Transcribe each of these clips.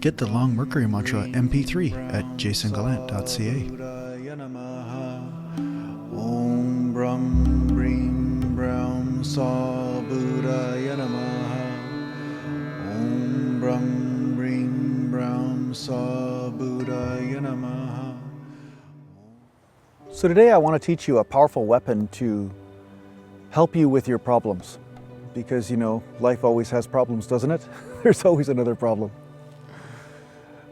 Get the Long Mercury Mantra MP3 at JasonGallant.ca. Om Brahm Brim Brahm Sa Buddhaya Namaha. Om Brahm Brim Brahm Sa Buddhaya Namaha. So today I want to teach you a powerful weapon to help you with your problems. Because, you know, life always has problems, doesn't it? There's always another problem.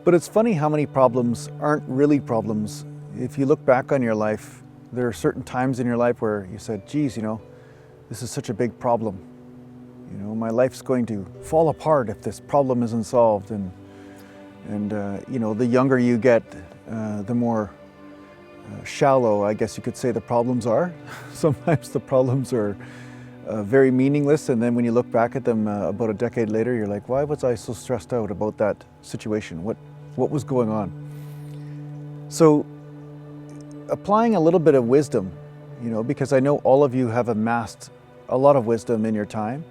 But it's funny how many problems aren't really problems. If you look back on your life, there are certain times in your life where you said, geez, you know, this is such a big problem. You know, my life's going to fall apart if this problem isn't solved. And you know, the younger you get, the more shallow, I guess you could say, the problems are. Sometimes the problems are very meaningless, and then when you look back at them about a decade later, you're like, why was I so stressed out about that situation? What was going on? So applying a little bit of wisdom, you know, because I know all of you have amassed a lot of wisdom in your time,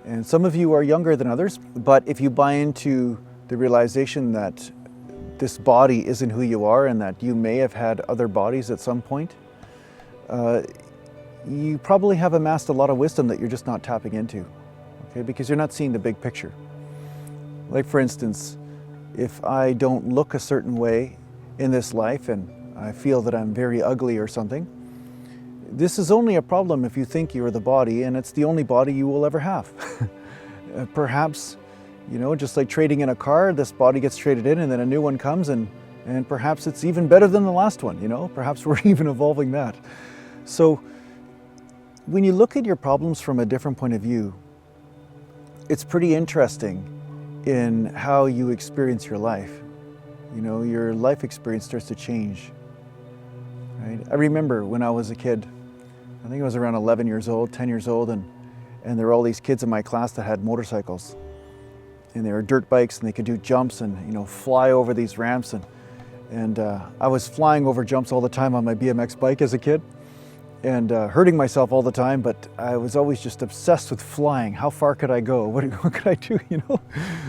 and some of you are younger than others, but if you buy into the realization that this body isn't who you are and that you may have had other bodies at some point, you probably have amassed a lot of wisdom that you're just not tapping into, okay? Because you're not seeing the big picture. Like, for instance, if I don't look a certain way in this life and I feel that I'm very ugly or something, this is only a problem if you think you're the body and it's the only body you will ever have. Perhaps, you know, just like trading in a car, this body gets traded in and then a new one comes, and perhaps it's even better than the last one, you know? Perhaps we're even evolving that. So when you look at your problems from a different point of view, it's pretty interesting in how you experience your life. You know, your life experience starts to change, right? I remember when I was a kid, I think I was around 11 years old, 10 years old, and there were all these kids in my class that had motorcycles. And they were dirt bikes, and they could do jumps and, you know, fly over these ramps. And I was flying over jumps all the time on my BMX bike as a kid, and hurting myself all the time, but I was always just obsessed with flying. How far could I go? What could I do, you know?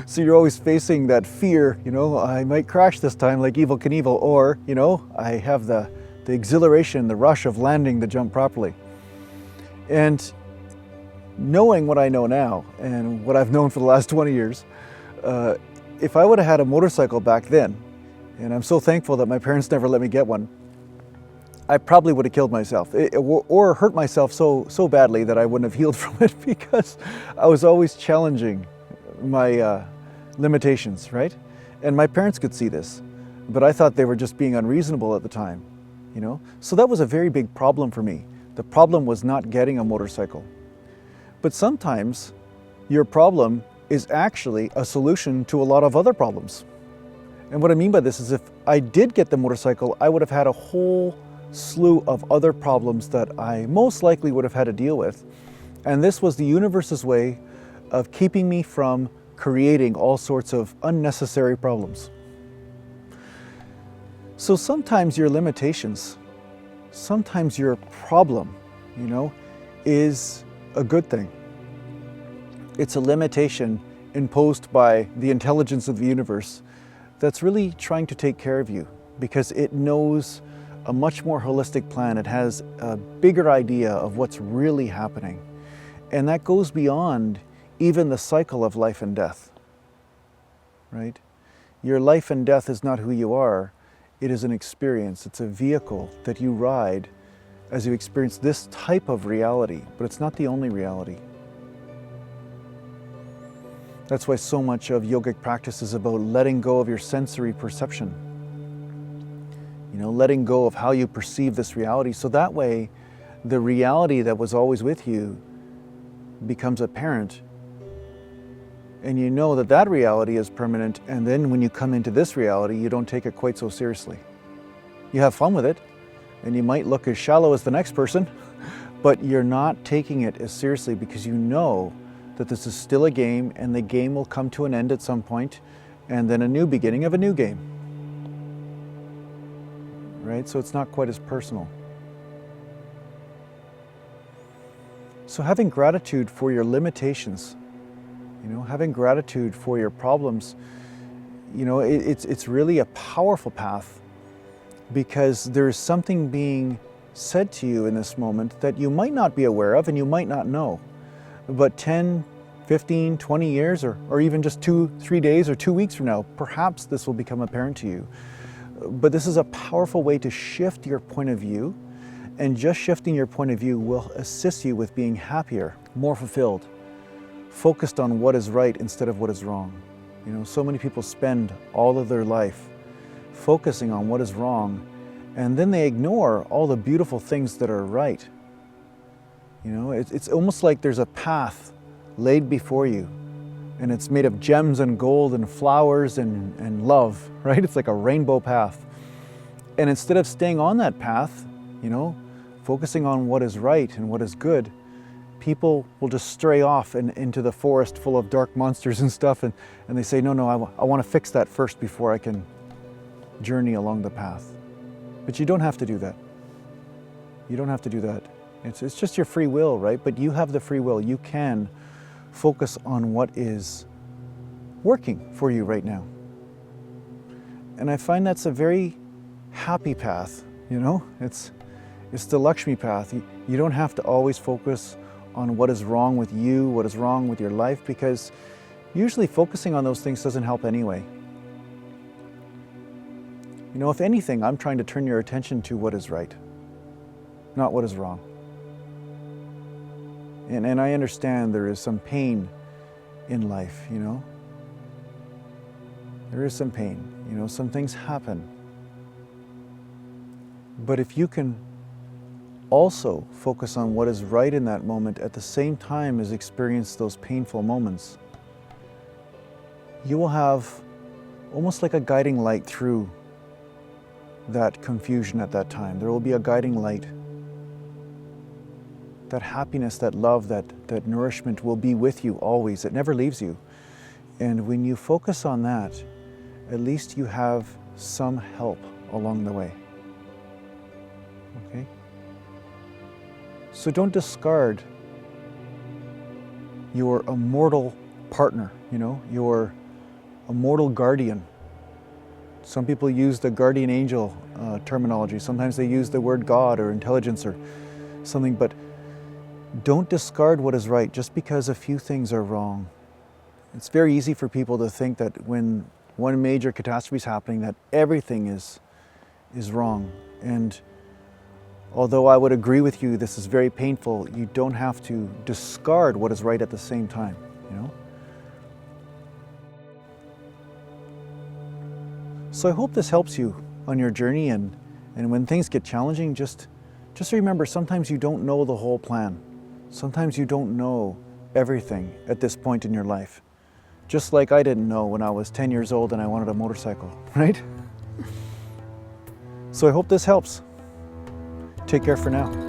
So you're always facing that fear, you know, I might crash this time like Evel Knievel, or, you know, I have the exhilaration, the rush of landing the jump properly. And knowing what I know now, and what I've known for the last 20 years, if I would have had a motorcycle back then, and I'm so thankful that my parents never let me get one, I probably would have killed myself or hurt myself so badly that I wouldn't have healed from it, because I was always challenging my limitations, right? And my parents could see this, but I thought they were just being unreasonable at the time, you know? So that was a very big problem for me. The problem was not getting a motorcycle. But sometimes your problem is actually a solution to a lot of other problems. And what I mean by this is, if I did get the motorcycle, I would have had a whole slew of other problems that I most likely would have had to deal with. And this was the universe's way of keeping me from creating all sorts of unnecessary problems. So sometimes your limitations, sometimes your problem, you know, is a good thing. It's a limitation imposed by the intelligence of the universe that's really trying to take care of you, because it knows a much more holistic plan. It has a bigger idea of what's really happening. And that goes beyond even the cycle of life and death, right? Your life and death is not who you are. It is an experience. It's a vehicle that you ride as you experience this type of reality, but it's not the only reality. That's why so much of yogic practice is about letting go of your sensory perception. You know, letting go of how you perceive this reality, so that way the reality that was always with you becomes apparent, and you know that that reality is permanent, and then when you come into this reality, you don't take it quite so seriously. You have fun with it, and you might look as shallow as the next person, but you're not taking it as seriously, because you know that this is still a game, and the game will come to an end at some point, and then a new beginning of a new game. Right? So it's not quite as personal. So having gratitude for your limitations, you know, having gratitude for your problems, you know, it's really a powerful path, because there's something being said to you in this moment that you might not be aware of and you might not know. But 10, 15, 20 years, or even just 2-3 days or 2 weeks from now, perhaps this will become apparent to you. But this is a powerful way to shift your point of view, and just shifting your point of view will assist you with being happier, more fulfilled, focused on what is right instead of what is wrong. You know, so many people spend all of their life focusing on what is wrong, and then they ignore all the beautiful things that are right. You know, it's almost like there's a path laid before you, and it's made of gems and gold and flowers and love, right? It's like a rainbow path. And instead of staying on that path, you know, focusing on what is right and what is good, people will just stray off into the forest full of dark monsters and stuff, and they say, no, I want to fix that first before I can journey along the path. But you don't have to do that. You don't have to do that. It's just your free will, right? But you have the free will. You can focus on what is working for you right now. And I find that's a very happy path, you know? It's the Lakshmi path. You don't have to always focus on what is wrong with you, what is wrong with your life, because usually focusing on those things doesn't help anyway. You know, if anything, I'm trying to turn your attention to what is right, not what is wrong. And I understand there is some pain in life, you know. There is some pain, you know, some things happen. But if you can also focus on what is right in that moment at the same time as experience those painful moments, you will have almost like a guiding light through that confusion at that time. There will be a guiding light. That happiness, that love, that nourishment will be with you always. It never leaves you. And when you focus on that, at least you have some help along the way. Okay? So don't discard your immortal partner, you know, your immortal guardian. Some people use the guardian angel terminology. Sometimes they use the word God or intelligence or something, but don't discard what is right just because a few things are wrong. It's very easy for people to think that when one major catastrophe is happening, that everything is wrong. And although I would agree with you, this is very painful, you don't have to discard what is right at the same time, you know? So I hope this helps you on your journey, and when things get challenging, just remember, sometimes you don't know the whole plan. Sometimes you don't know everything at this point in your life. Just like I didn't know when I was 10 years old and I wanted a motorcycle, right? So I hope this helps. Take care for now.